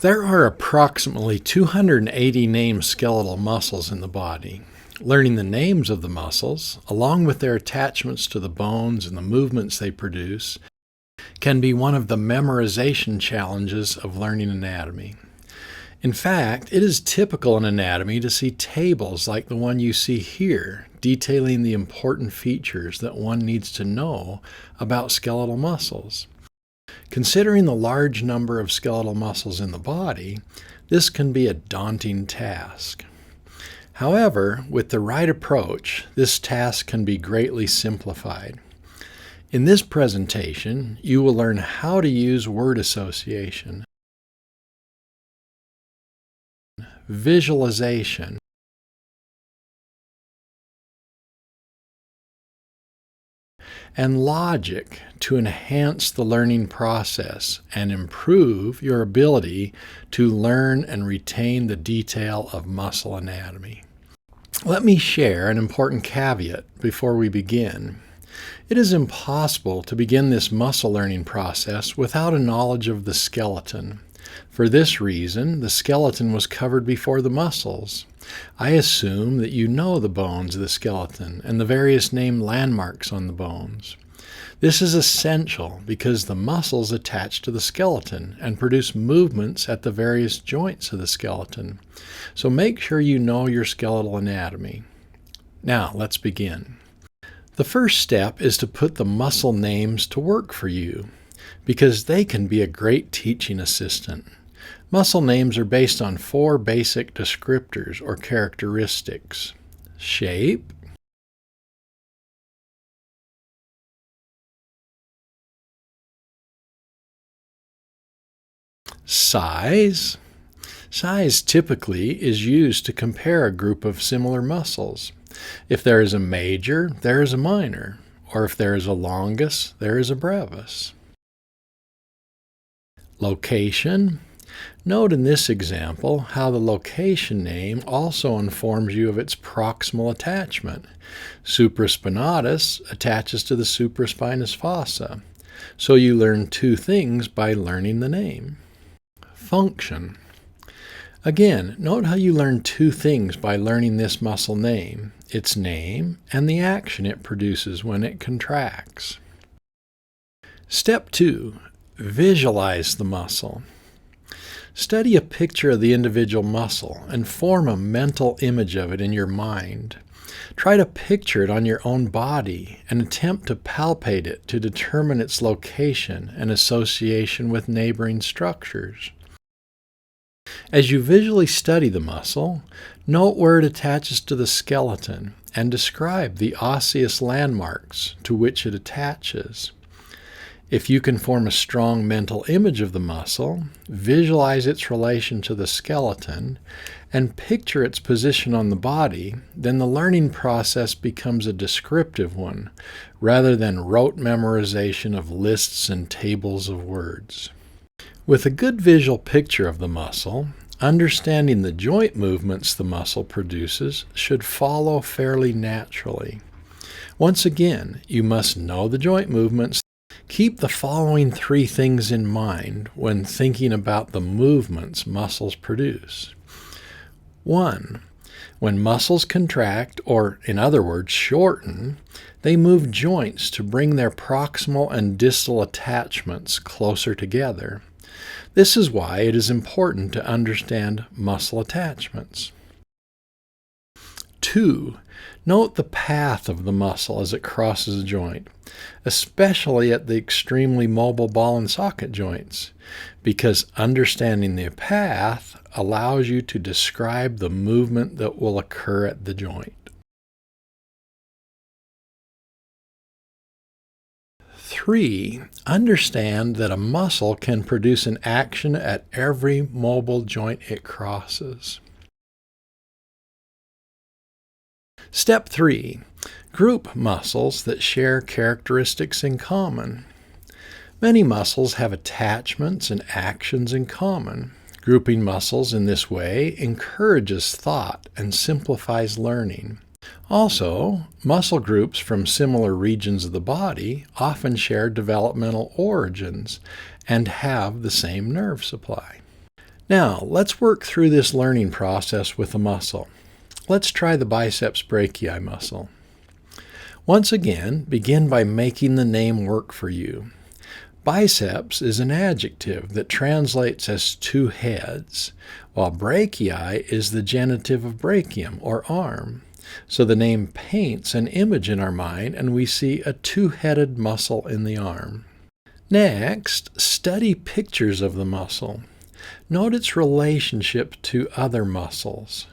There are approximately 280 named skeletal muscles in the body. Learning the names of the muscles, along with their attachments to the bones and the movements they produce, can be one of the memorization challenges of learning anatomy. In fact, it is typical in anatomy to see tables like the one you see here, detailing the important features that one needs to know about skeletal muscles. Considering the large number of skeletal muscles in the body, this can be a daunting task. However, with the right approach, this task can be greatly simplified. In this presentation, you will learn how to use word association, visualization, and logic to enhance the learning process and improve your ability to learn and retain the detail of muscle anatomy. Let me share an important caveat before we begin. It is impossible to begin this muscle learning process without a knowledge of the skeleton. For this reason, the skeleton was covered before the muscles. I assume that you know the bones of the skeleton and the various named landmarks on the bones. This is essential because the muscles attach to the skeleton and produce movements at the various joints of the skeleton. So make sure you know your skeletal anatomy. Now, let's begin. The first step is to put the muscle names to work for you, because they can be a great teaching assistant. Muscle names are based on 4 basic descriptors or characteristics: shape, size. Size typically is used to compare a group of similar muscles. If there is a major, there is a minor, or if there is a longus, there is a brevis. Location. Note in this example how the location name also informs you of its proximal attachment. Supraspinatus attaches to the supraspinous fossa, so you learn 2 things by learning the name. Function. Again, note how you learn 2 things by learning this muscle name: its name and the action it produces when it contracts. Step 2. Visualize the muscle. Study a picture of the individual muscle and form a mental image of it in your mind. Try to picture it on your own body and attempt to palpate it to determine its location and association with neighboring structures. As you visually study the muscle, note where it attaches to the skeleton and describe the osseous landmarks to which it attaches. If you can form a strong mental image of the muscle, visualize its relation to the skeleton, and picture its position on the body, then the learning process becomes a descriptive one, rather than rote memorization of lists and tables of words. With a good visual picture of the muscle, understanding the joint movements the muscle produces should follow fairly naturally. Once again, you must know the joint movements. Keep the following 3 things in mind when thinking about the movements muscles produce. 1. When muscles contract, or in other words, shorten, they move joints to bring their proximal and distal attachments closer together. This is why it is important to understand muscle attachments. 2. Note the path of the muscle as it crosses a joint, especially at the extremely mobile ball and socket joints, because understanding the path allows you to describe the movement that will occur at the joint. 3. Understand that a muscle can produce an action at every mobile joint it crosses. Step 3. Group muscles that share characteristics in common. Many muscles have attachments and actions in common. Grouping muscles in this way encourages thought and simplifies learning. Also, muscle groups from similar regions of the body often share developmental origins and have the same nerve supply. Now, let's work through this learning process with a muscle. Let's try the biceps brachii muscle. Once again, begin by making the name work for you. Biceps is an adjective that translates as two heads, while brachii is the genitive of brachium, or arm. So the name paints an image in our mind, and we see a two-headed muscle in the arm. Next, study pictures of the muscle. Note its relationship to other muscles.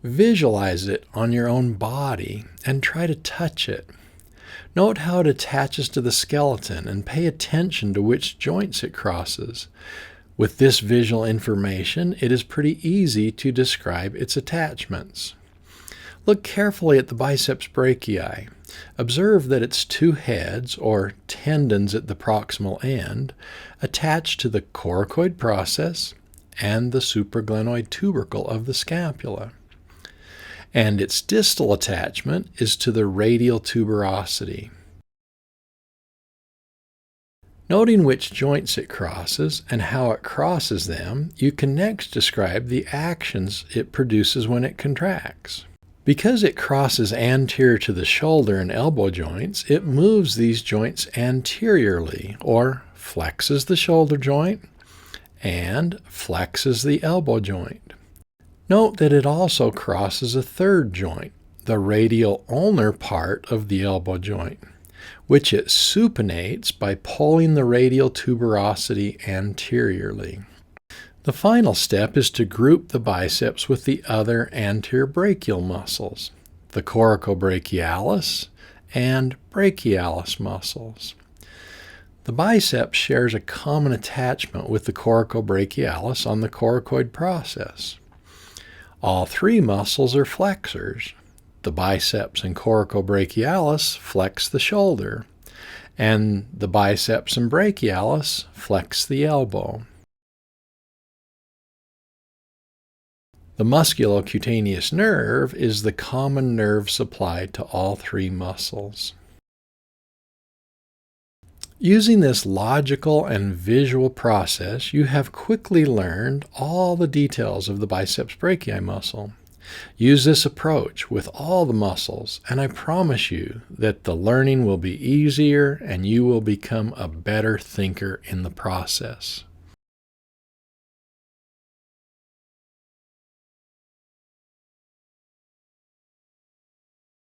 Visualize it on your own body and try to touch it. Note how it attaches to the skeleton and pay attention to which joints it crosses. With this visual information, it is pretty easy to describe its attachments. Look carefully at the biceps brachii. Observe that its two heads, or tendons at the proximal end, attach to the coracoid process and the supraglenoid tubercle of the scapula. And its distal attachment is to the radial tuberosity. Noting which joints it crosses and how it crosses them, you can next describe the actions it produces when it contracts. Because it crosses anterior to the shoulder and elbow joints, it moves these joints anteriorly, or flexes the shoulder joint and flexes the elbow joint. Note that it also crosses a third joint, the radial ulnar part of the elbow joint, which it supinates by pulling the radial tuberosity anteriorly. The final step is to group the biceps with the other anterior brachial muscles, the coracobrachialis and brachialis muscles. The biceps shares a common attachment with the coracobrachialis on the coracoid process. All three muscles are flexors. The biceps and coracobrachialis flex the shoulder, and the biceps and brachialis flex the elbow. The musculocutaneous nerve is the common nerve supplied to all three muscles. Using this logical and visual process, you have quickly learned all the details of the biceps brachii muscle. Use this approach with all the muscles, and I promise you that the learning will be easier and you will become a better thinker in the process.